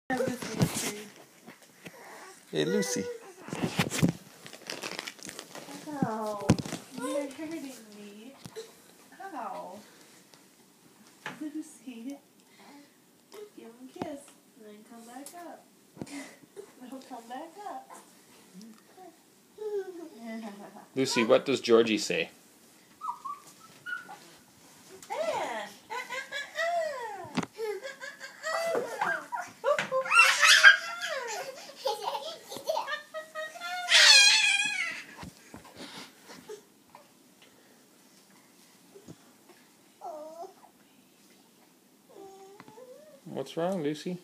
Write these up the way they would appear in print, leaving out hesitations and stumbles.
Hey, Lucy. Oh, you're hurting me. Ow. Lucy. Give him a kiss. And then come back up. It'll come back up. Lucy, what does Georgie say? What's wrong, Lucy?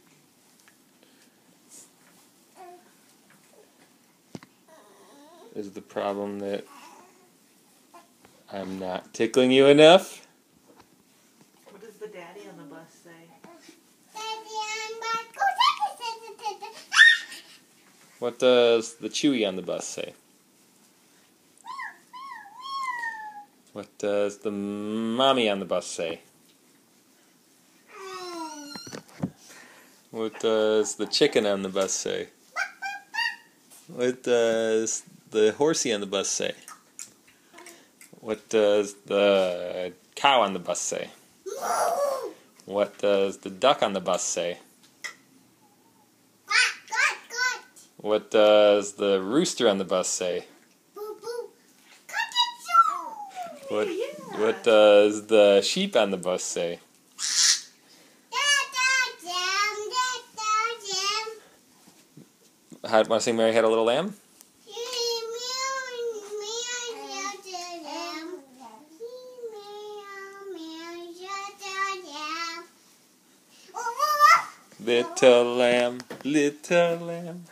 Is the problem that I'm not tickling you enough? What does the daddy on the bus say? What does the Chewy on the bus say? What does the mommy on the bus say? What does the chicken on the bus say? What does the horsey on the bus say? What does the cow on the bus say? What does the duck on the bus say? What does the rooster on the bus say? What does the sheep on the bus say? Want to sing Mary Had a Little Lamb? Little lamb, little lamb.